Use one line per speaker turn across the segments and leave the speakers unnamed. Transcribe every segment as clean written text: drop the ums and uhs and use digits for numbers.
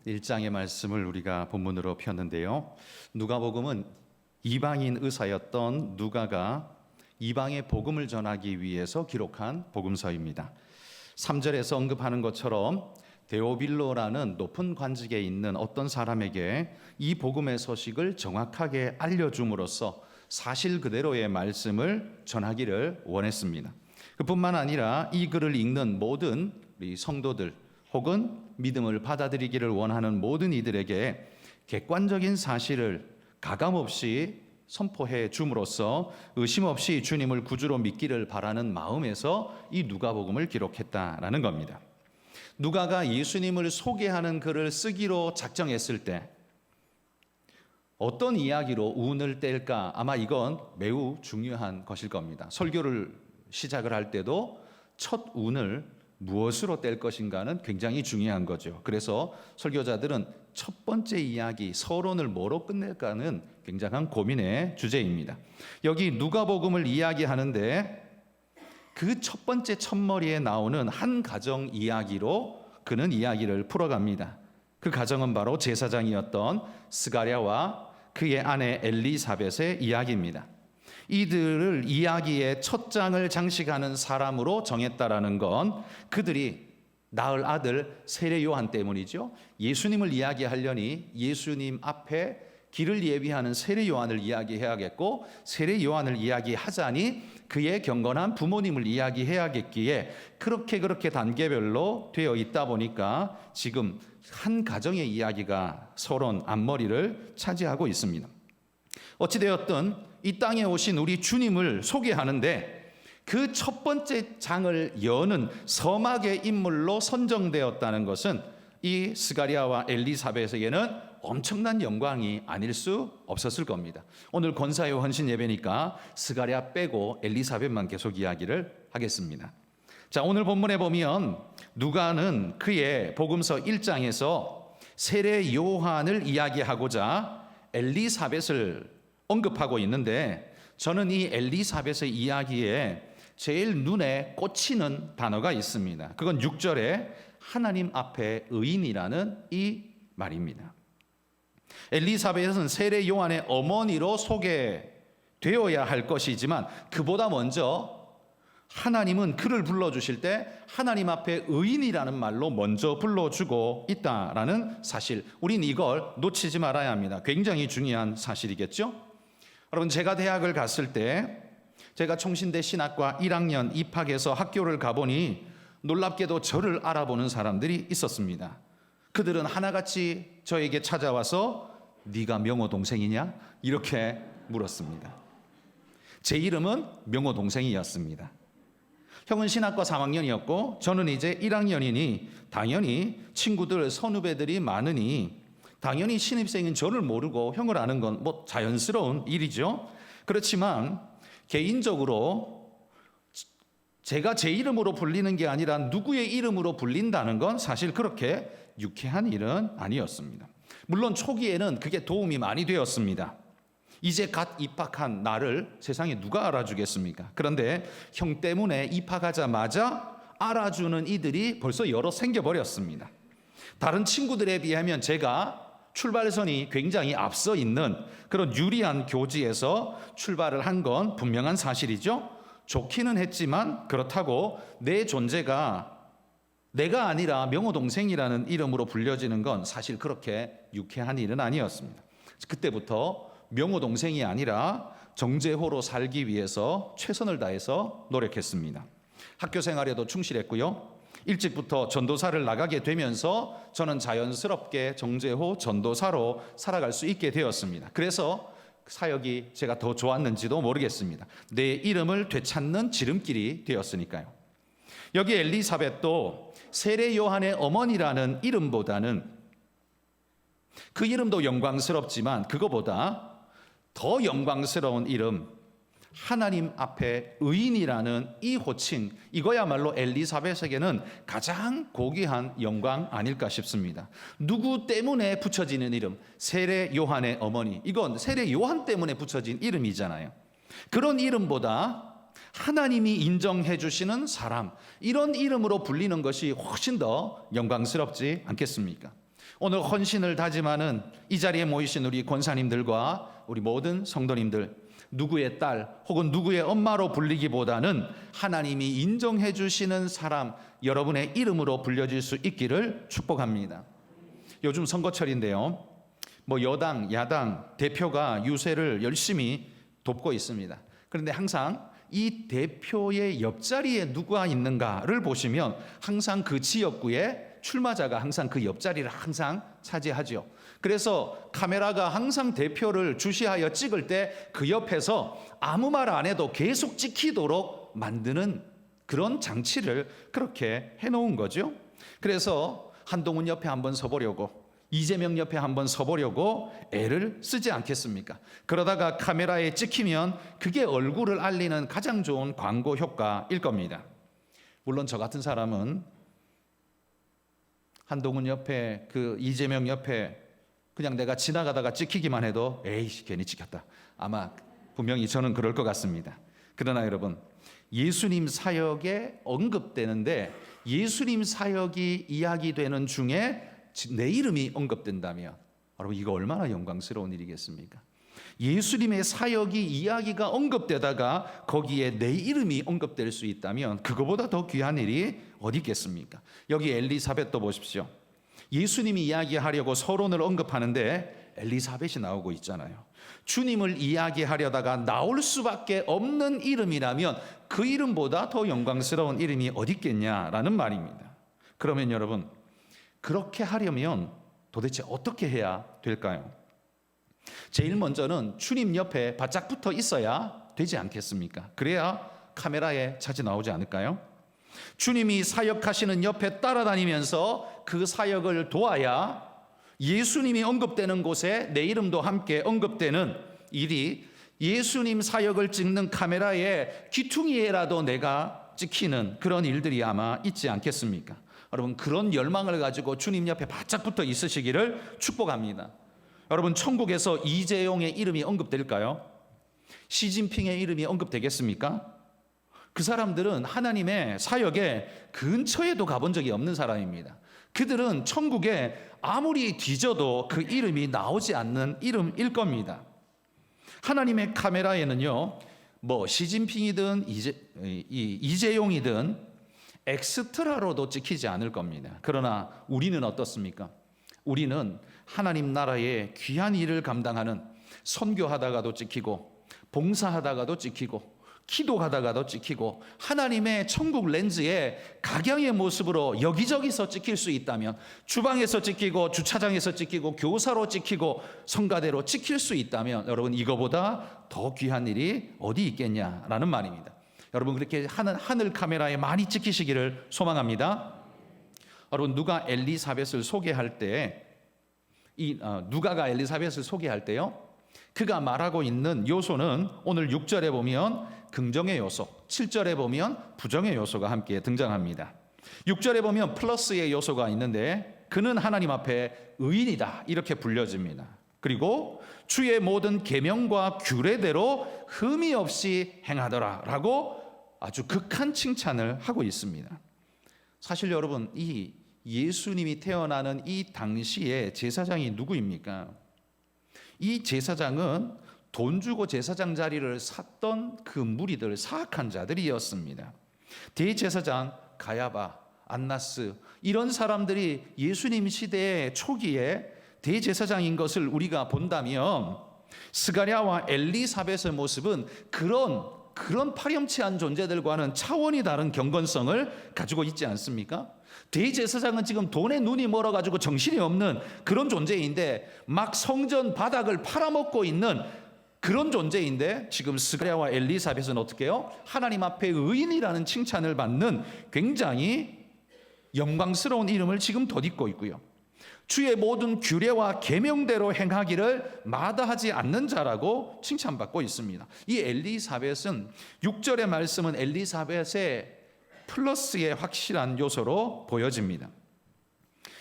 1장의 말씀을 우리가 본문으로 폈는데요. 누가복음은 이방인 의사였던 누가가 이방의 복음을 전하기 위해서 기록한 복음서입니다. 3절에서 언급하는 것처럼 데오빌로라는 높은 관직에 있는 어떤 사람에게 이 복음의 소식을 정확하게 알려줌으로써 사실 그대로의 말씀을 전하기를 원했습니다. 그뿐만 아니라 이 글을 읽는 모든 우리 성도들 혹은 믿음을 받아들이기를 원하는 모든 이들에게 객관적인 사실을 가감없이 선포해 줌으로써 의심 없이 주님을 구주로 믿기를 바라는 마음에서 이 누가복음을 기록했다라는 겁니다. 누가가 예수님을 소개하는 글을 쓰기로 작정했을 때 어떤 이야기로 운을 뗄까? 아마 이건 매우 중요한 것일 겁니다. 설교를 시작을 할 때도 첫 운을 무엇으로 뗄 것인가는 굉장히 중요한 거죠. 그래서 설교자들은 첫 번째 이야기, 서론을 뭐로 끝낼까는 굉장한 고민의 주제입니다. 여기 누가복음을 이야기하는데 그 첫 번째 첫머리에 나오는 한 가정 이야기로 그는 이야기를 풀어갑니다. 그 가정은 바로 제사장이었던 스가랴와 그의 아내 엘리사벳의 이야기입니다. 이들을 이야기의 첫 장을 장식하는 사람으로 정했다라는 건 그들이 낳을 아들 세례 요한 때문이죠. 예수님을 이야기하려니 예수님 앞에 길을 예비하는 세례 요한을 이야기해야겠고, 세례 요한을 이야기하자니 그의 경건한 부모님을 이야기해야겠기에 그렇게 단계별로 되어 있다 보니까 지금 한 가정의 이야기가 서론 앞머리를 차지하고 있습니다. 어찌되었든 이 땅에 오신 우리 주님을 소개하는데 그 첫 번째 장을 여는 서막의 인물로 선정되었다는 것은 이 스가랴와 엘리사벳에게는 엄청난 영광이 아닐 수 없었을 겁니다. 오늘 권사의 헌신 예배니까 스가랴 빼고 엘리사벳만 계속 이야기를 하겠습니다. 자, 오늘 본문에 보면 누가는 그의 복음서 1장에서 세례 요한을 이야기하고자 엘리사벳을 언급하고 있는데, 저는 이 엘리사벳의 이야기에 제일 눈에 꽂히는 단어가 있습니다. 그건 6절에 하나님 앞에 의인이라는 이 말입니다. 엘리사벳은 세례 요한의 어머니로 소개되어야 할 것이지만 그보다 먼저 하나님은 그를 불러주실 때 하나님 앞에 의인이라는 말로 먼저 불러주고 있다라는 사실, 우린 이걸 놓치지 말아야 합니다. 굉장히 중요한 사실이겠죠? 여러분, 제가 대학을 갔을 때 제가 총신대 신학과 1학년 입학해서 학교를 가보니 놀랍게도 저를 알아보는 사람들이 있었습니다. 그들은 하나같이 저에게 찾아와서 네가 명호 동생이냐? 이렇게 물었습니다. 제 이름은 명호 동생이었습니다. 형은 신학과 3학년이었고 저는 이제 1학년이니 당연히 친구들, 선후배들이 많으니 당연히 신입생인 저를 모르고 형을 아는 건 뭐 자연스러운 일이죠. 그렇지만 개인적으로 제가 제 이름으로 불리는 게 아니라 누구의 이름으로 불린다는 건 사실 그렇게 유쾌한 일은 아니었습니다. 물론 초기에는 그게 도움이 많이 되었습니다. 이제 갓 입학한 나를 세상에 누가 알아주겠습니까? 그런데 형 때문에 입학하자마자 알아주는 이들이 벌써 여러 생겨버렸습니다. 다른 친구들에 비하면 제가 출발선이 굉장히 앞서 있는 그런 유리한 교지에서 출발을 한 건 분명한 사실이죠. 좋기는 했지만 그렇다고 내 존재가 내가 아니라 명호 동생이라는 이름으로 불려지는 건 사실 그렇게 유쾌한 일은 아니었습니다. 그때부터 명호 동생이 아니라 정재호로 살기 위해서 최선을 다해서 노력했습니다. 학교 생활에도 충실했고요. 일찍부터 전도사를 나가게 되면서 저는 자연스럽게 정재호 전도사로 살아갈 수 있게 되었습니다. 그래서 사역이 제가 더 좋았는지도 모르겠습니다. 내 이름을 되찾는 지름길이 되었으니까요. 여기 엘리사벳도 세례 요한의 어머니라는 이름보다는, 그 이름도 영광스럽지만 그거보다 더 영광스러운 이름, 하나님 앞에 의인이라는 이 호칭, 이거야말로 엘리사벳에게는 가장 고귀한 영광 아닐까 싶습니다. 누구 때문에 붙여지는 이름, 세례 요한의 어머니, 이건 세례 요한 때문에 붙여진 이름이잖아요. 그런 이름보다 하나님이 인정해 주시는 사람, 이런 이름으로 불리는 것이 훨씬 더 영광스럽지 않겠습니까? 오늘 헌신을 다짐하는 이 자리에 모이신 우리 권사님들과 우리 모든 성도님들, 누구의 딸 혹은 누구의 엄마로 불리기보다는 하나님이 인정해 주시는 사람, 여러분의 이름으로 불려질 수 있기를 축복합니다. 요즘 선거철인데요, 여당, 야당 대표가 유세를 열심히 돕고 있습니다. 그런데 항상 이 대표의 옆자리에 누가 있는가를 보시면 항상 그 지역구에 출마자가 항상 그 옆자리를 항상 차지하죠. 그래서 카메라가 항상 대표를 주시하여 찍을 때 그 옆에서 아무 말 안 해도 계속 찍히도록 만드는 그런 장치를 그렇게 해놓은 거죠. 그래서 한동훈 옆에 한번 서보려고, 이재명 옆에 한번 서보려고 애를 쓰지 않겠습니까? 그러다가 카메라에 찍히면 그게 얼굴을 알리는 가장 좋은 광고 효과일 겁니다. 물론 저 같은 사람은 한동훈 옆에, 그 이재명 옆에 그냥 내가 지나가다가 찍히기만 해도 에이씨 괜히 찍혔다, 아마 분명히 저는 그럴 것 같습니다. 그러나 여러분, 예수님 사역에 언급되는데 예수님 사역이 이야기되는 중에 내 이름이 언급된다면 여러분, 이거 얼마나 영광스러운 일이겠습니까? 예수님의 사역이 이야기가 언급되다가 거기에 내 이름이 언급될 수 있다면 그거보다 더 귀한 일이 어디 있겠습니까? 여기 엘리사벳도 보십시오. 예수님이 이야기하려고 서론을 언급하는데 엘리사벳이 나오고 있잖아요. 주님을 이야기하려다가 나올 수밖에 없는 이름이라면 그 이름보다 더 영광스러운 이름이 어디 있겠냐라는 말입니다. 그러면 여러분, 그렇게 하려면 도대체 어떻게 해야 될까요? 제일 먼저는 주님 옆에 바짝 붙어 있어야 되지 않겠습니까? 그래야 카메라에 자주 나오지 않을까요? 주님이 사역하시는 옆에 따라다니면서 그 사역을 도와야 예수님이 언급되는 곳에 내 이름도 함께 언급되는 일이, 예수님 사역을 찍는 카메라에 귀퉁이에라도 내가 찍히는 그런 일들이 아마 있지 않겠습니까? 여러분, 그런 열망을 가지고 주님 옆에 바짝 붙어 있으시기를 축복합니다. 여러분, 천국에서 이재용의 이름이 언급될까요? 시진핑의 이름이 언급되겠습니까? 그 사람들은 하나님의 사역에 근처에도 가본 적이 없는 사람입니다. 그들은 천국에 아무리 뒤져도 그 이름이 나오지 않는 이름일 겁니다. 하나님의 카메라에는요, 시진핑이든 이재용이든 엑스트라로도 찍히지 않을 겁니다. 그러나 우리는 어떻습니까? 우리는 하나님 나라의 귀한 일을 감당하는, 선교하다가도 찍히고 봉사하다가도 찍히고 기도하다가도 찍히고 하나님의 천국 렌즈에 각양의 모습으로 여기저기서 찍힐 수 있다면, 주방에서 찍히고 주차장에서 찍히고 교사로 찍히고 성가대로 찍힐 수 있다면 여러분, 이거보다 더 귀한 일이 어디 있겠냐라는 말입니다. 여러분, 그렇게 하늘 카메라에 많이 찍히시기를 소망합니다. 여러분, 누가가 엘리사벳을 소개할 때요, 그가 말하고 있는 요소는 오늘 6절에 보면 긍정의 요소, 7절에 보면 부정의 요소가 함께 등장합니다. 6절에 보면 플러스의 요소가 있는데 그는 하나님 앞에 의인이다 이렇게 불려집니다. 그리고 주의 모든 계명과 규례대로 흠이 없이 행하더라라고 아주 극한 칭찬을 하고 있습니다. 사실 여러분, 이 예수님이 태어나는 이 당시에 제사장이 누구입니까? 이 제사장은 돈 주고 제사장 자리를 샀던 그 무리들, 사악한 자들이었습니다. 대제사장 가야바, 안나스, 이런 사람들이 예수님 시대의 초기에 대제사장인 것을 우리가 본다면 스가랴와 엘리사벳의 모습은 그런 파렴치한 존재들과는 차원이 다른 경건성을 가지고 있지 않습니까? 대제사장은 지금 돈에 눈이 멀어가지고 정신이 없는 그런 존재인데, 막 성전 바닥을 팔아먹고 있는 그런 존재인데, 지금 스가랴와 엘리사벳은 어떻게 해요? 하나님 앞에 의인이라는 칭찬을 받는 굉장히 영광스러운 이름을 지금 덧입고 있고요, 주의 모든 규례와 계명대로 행하기를 마다하지 않는 자라고 칭찬받고 있습니다. 이 엘리사벳은 6절의 말씀은 엘리사벳의 플러스의 확실한 요소로 보여집니다.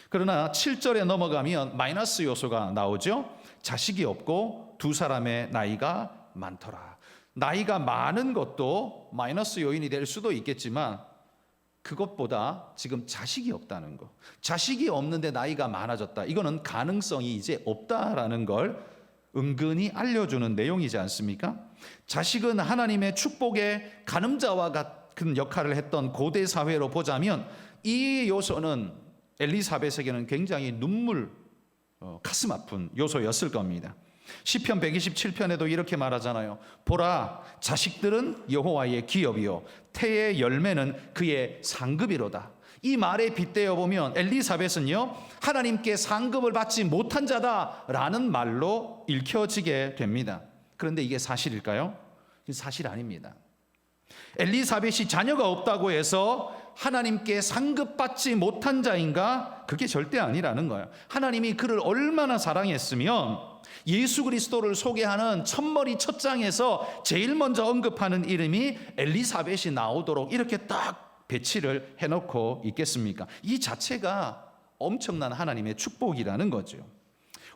그러나 7절에 넘어가면 마이너스 요소가 나오죠. 자식이 없고 두 사람의 나이가 많더라. 나이가 많은 것도 마이너스 요인이 될 수도 있겠지만 그것보다 지금 자식이 없다는 거, 자식이 없는데 나이가 많아졌다, 이거는 가능성이 이제 없다라는 걸 은근히 알려주는 내용이지 않습니까? 자식은 하나님의 축복의 가늠자와 같은 역할을 했던 고대 사회로 보자면 이 요소는 엘리사벳에게는 굉장히 가슴 아픈 요소였을 겁니다. 시편 127편에도 이렇게 말하잖아요. 보라, 자식들은 여호와의 기업이요 태의 열매는 그의 상급이로다. 이 말에 빗대어 보면 엘리사벳은요, 하나님께 상급을 받지 못한 자다라는 말로 읽혀지게 됩니다. 그런데 이게 사실일까요? 사실 아닙니다. 엘리사벳이 자녀가 없다고 해서 하나님께 상급받지 못한 자인가? 그게 절대 아니라는 거예요. 하나님이 그를 얼마나 사랑했으면 예수 그리스도를 소개하는 첫머리 첫 장에서 제일 먼저 언급하는 이름이 엘리사벳이 나오도록 이렇게 딱 배치를 해놓고 있겠습니까? 이 자체가 엄청난 하나님의 축복이라는 거죠.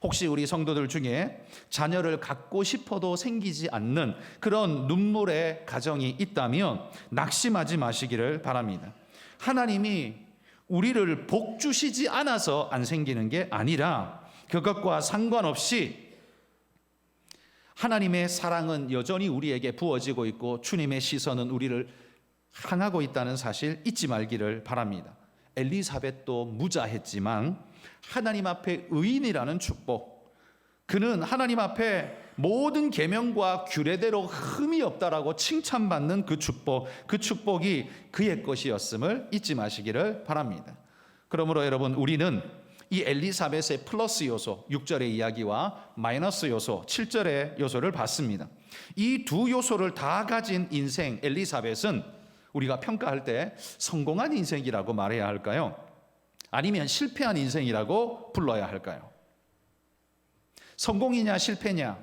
혹시 우리 성도들 중에 자녀를 갖고 싶어도 생기지 않는 그런 눈물의 가정이 있다면 낙심하지 마시기를 바랍니다. 하나님이 우리를 복 주시지 않아서 안 생기는 게 아니라 그것과 상관없이 하나님의 사랑은 여전히 우리에게 부어지고 있고 주님의 시선은 우리를 향하고 있다는 사실 잊지 말기를 바랍니다. 엘리사벳도 무자했지만 하나님 앞에 의인이라는 축복, 그는 하나님 앞에 모든 계명과 규례대로 흠이 없다라고 칭찬받는 그 축복이 그의 것이었음을 잊지 마시기를 바랍니다. 그러므로 여러분, 우리는 이 엘리사벳의 플러스 요소 6절의 이야기와 마이너스 요소 7절의 요소를 봤습니다. 이 두 요소를 다 가진 인생 엘리사벳은 우리가 평가할 때 성공한 인생이라고 말해야 할까요? 아니면 실패한 인생이라고 불러야 할까요? 성공이냐 실패냐,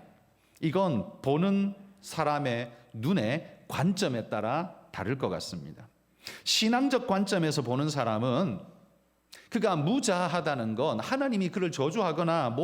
이건 보는 사람의 눈의 관점에 따라 다를 것 같습니다. 신앙적 관점에서 보는 사람은 그가 무자하다는 건 하나님이 그를 저주하거나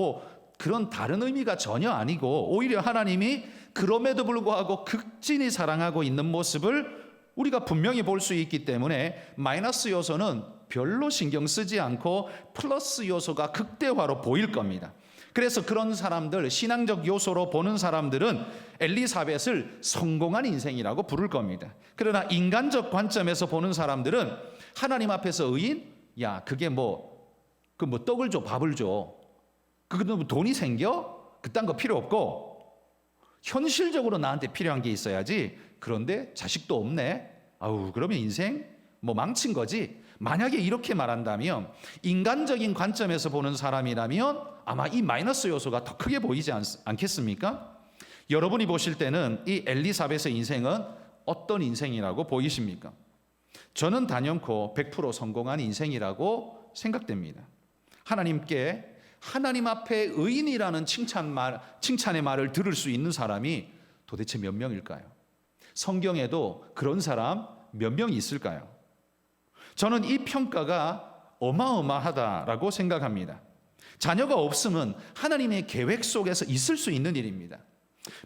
그런 다른 의미가 전혀 아니고, 오히려 하나님이 그럼에도 불구하고 극진히 사랑하고 있는 모습을 우리가 분명히 볼 수 있기 때문에 마이너스 요소는 별로 신경 쓰지 않고 플러스 요소가 극대화로 보일 겁니다. 그래서 그런 사람들, 신앙적 요소로 보는 사람들은 엘리사벳을 성공한 인생이라고 부를 겁니다. 그러나 인간적 관점에서 보는 사람들은 하나님 앞에서 의인? 야, 그게 떡을 줘, 밥을 줘. 그거 돈이 생겨? 그딴 거 필요 없고 현실적으로 나한테 필요한 게 있어야지. 그런데 자식도 없네. 아우, 그러면 인생 망친 거지. 만약에 이렇게 말한다면, 인간적인 관점에서 보는 사람이라면 아마 이 마이너스 요소가 더 크게 보이지 않겠습니까? 여러분이 보실 때는 이 엘리사벳의 인생은 어떤 인생이라고 보이십니까? 저는 단연코 100% 성공한 인생이라고 생각됩니다. 하나님 앞에 의인이라는 칭찬의 말을 들을 수 있는 사람이 도대체 몇 명일까요? 성경에도 그런 사람 몇 명이 있을까요? 저는 이 평가가 어마어마하다라고 생각합니다. 자녀가 없으면 하나님의 계획 속에서 있을 수 있는 일입니다.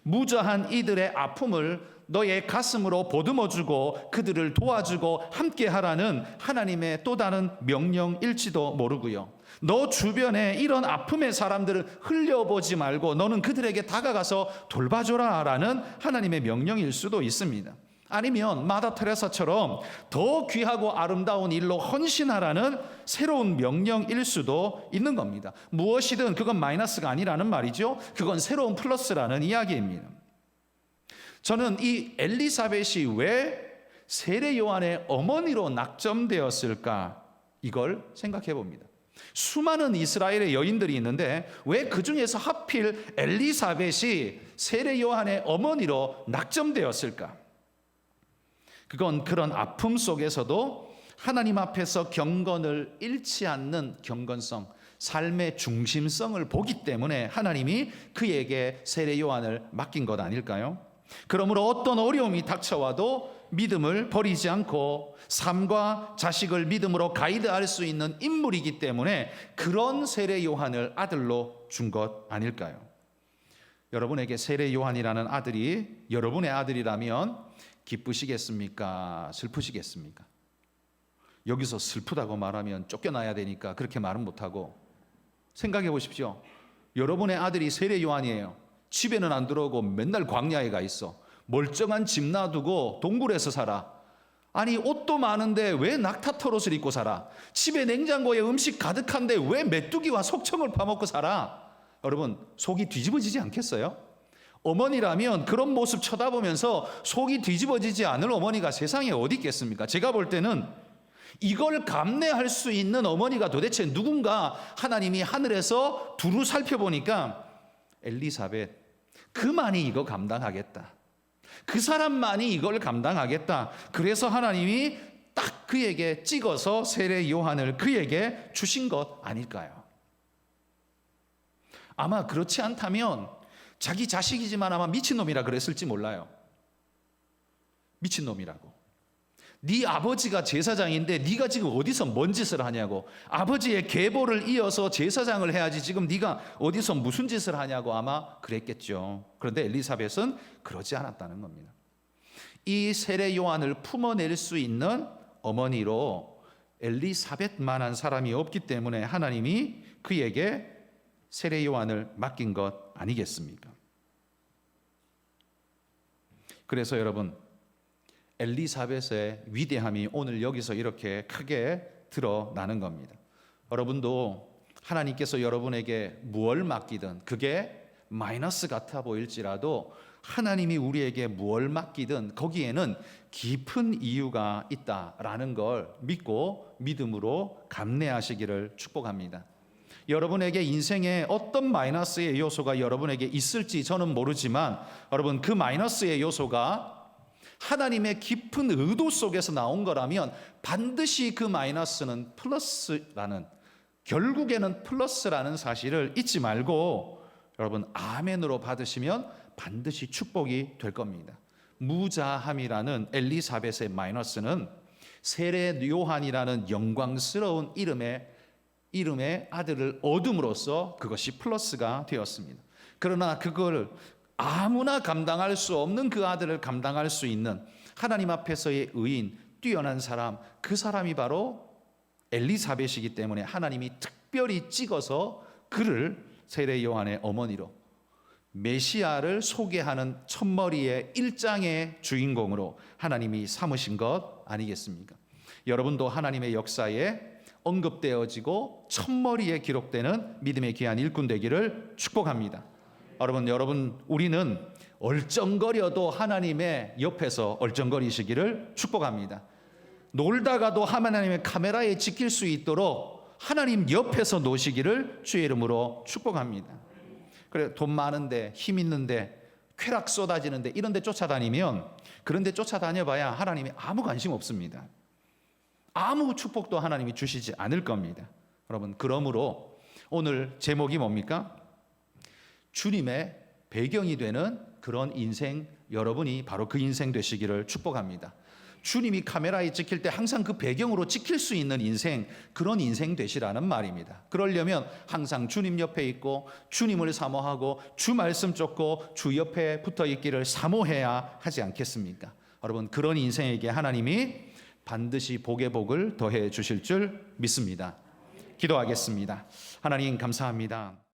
무자한 이들의 아픔을 너의 가슴으로 보듬어주고 그들을 도와주고 함께하라는 하나님의 또 다른 명령일지도 모르고요. 너 주변에 이런 아픔의 사람들을 흘려보지 말고 너는 그들에게 다가가서 돌봐줘라라는 하나님의 명령일 수도 있습니다. 아니면 마다 테레사처럼 더 귀하고 아름다운 일로 헌신하라는 새로운 명령일 수도 있는 겁니다. 무엇이든 그건 마이너스가 아니라는 말이죠. 그건 새로운 플러스라는 이야기입니다. 저는 이 엘리사벳이 왜 세례 요한의 어머니로 낙점되었을까, 이걸 생각해 봅니다. 수많은 이스라엘의 여인들이 있는데 왜 그 중에서 하필 엘리사벳이 세례 요한의 어머니로 낙점되었을까? 그건 그런 아픔 속에서도 하나님 앞에서 경건을 잃지 않는 경건성, 삶의 중심성을 보기 때문에 하나님이 그에게 세례 요한을 맡긴 것 아닐까요? 그러므로 어떤 어려움이 닥쳐와도 믿음을 버리지 않고 삶과 자식을 믿음으로 가이드할 수 있는 인물이기 때문에 그런 세례 요한을 아들로 준 것 아닐까요? 여러분에게 세례 요한이라는 아들이 여러분의 아들이라면 기쁘시겠습니까? 슬프시겠습니까? 여기서 슬프다고 말하면 쫓겨나야 되니까 그렇게 말은 못하고, 생각해 보십시오. 여러분의 아들이 세례 요한이에요. 집에는 안 들어오고 맨날 광야에 가 있어. 멀쩡한 집 놔두고 동굴에서 살아. 아니 옷도 많은데 왜 낙타털 옷을 입고 살아? 집에 냉장고에 음식 가득한데 왜 메뚜기와 속청을 파먹고 살아? 여러분, 속이 뒤집어지지 않겠어요? 어머니라면 그런 모습 쳐다보면서 속이 뒤집어지지 않을 어머니가 세상에 어디 있겠습니까? 제가 볼 때는 이걸 감내할 수 있는 어머니가 도대체 누군가 하나님이 하늘에서 두루 살펴보니까 엘리사벳, 그만이 이거 감당하겠다. 그 사람만이 이걸 감당하겠다. 그래서 하나님이 딱 그에게 찍어서 세례 요한을 그에게 주신 것 아닐까요? 아마 그렇지 않다면 자기 자식이지만 아마 미친놈이라 그랬을지 몰라요. 미친놈이라고. 네 아버지가 제사장인데 네가 지금 어디서 뭔 짓을 하냐고. 아버지의 계보를 이어서 제사장을 해야지 지금 네가 어디서 무슨 짓을 하냐고 아마 그랬겠죠. 그런데 엘리사벳은 그러지 않았다는 겁니다. 이 세례 요한을 품어낼 수 있는 어머니로 엘리사벳만한 사람이 없기 때문에 하나님이 그에게 세례 요한을 맡긴 것 아니겠습니까? 그래서 여러분, 엘리사벳의 위대함이 오늘 여기서 이렇게 크게 드러나는 겁니다. 여러분도 하나님께서 여러분에게 무엇을 맡기든 그게 마이너스 같아 보일지라도 하나님이 우리에게 무엇을 맡기든 거기에는 깊은 이유가 있다라는 걸 믿고 믿음으로 감내하시기를 축복합니다. 여러분에게 인생에 어떤 마이너스의 요소가 여러분에게 있을지 저는 모르지만 여러분, 그 마이너스의 요소가 하나님의 깊은 의도 속에서 나온 거라면 반드시 그 마이너스는 플러스라는, 결국에는 플러스라는 사실을 잊지 말고 여러분 아멘으로 받으시면 반드시 축복이 될 겁니다. 무자함이라는 엘리사벳의 마이너스는 세례 요한이라는 영광스러운 이름의 아들을 얻음으로써 그것이 플러스가 되었습니다. 그러나 그걸 아무나 감당할 수 없는 그 아들을 감당할 수 있는 하나님 앞에서의 의인, 뛰어난 사람, 그 사람이 바로 엘리사벳이기 때문에 하나님이 특별히 찍어서 그를 세례 요한의 어머니로 메시아를 소개하는 첫머리의 1장의 주인공으로 하나님이 삼으신 것 아니겠습니까? 여러분도 하나님의 역사에 언급되어지고 첫머리에 기록되는 믿음의 귀한 일꾼 되기를 축복합니다. 여러분, 우리는 얼쩡거려도 하나님의 옆에서 얼쩡거리시기를 축복합니다. 놀다가도 하나님의 카메라에 찍힐 수 있도록 하나님 옆에서 노시기를 주의 이름으로 축복합니다. 그래, 돈 많은데, 힘 있는데, 쾌락 쏟아지는데 이런 데 쫓아다니면, 그런 데 쫓아다녀봐야 하나님이 아무 관심 없습니다. 아무 축복도 하나님이 주시지 않을 겁니다. 여러분, 그러므로 오늘 제목이 뭡니까? 주님의 배경이 되는 그런 인생, 여러분이 바로 그 인생 되시기를 축복합니다. 주님이 카메라에 찍힐 때 항상 그 배경으로 찍힐 수 있는 인생, 그런 인생 되시라는 말입니다. 그러려면 항상 주님 옆에 있고 주님을 사모하고 주 말씀 쫓고 주 옆에 붙어 있기를 사모해야 하지 않겠습니까? 여러분, 그런 인생에게 하나님이 반드시 복의 복을 더해 주실 줄 믿습니다. 기도하겠습니다. 하나님 감사합니다.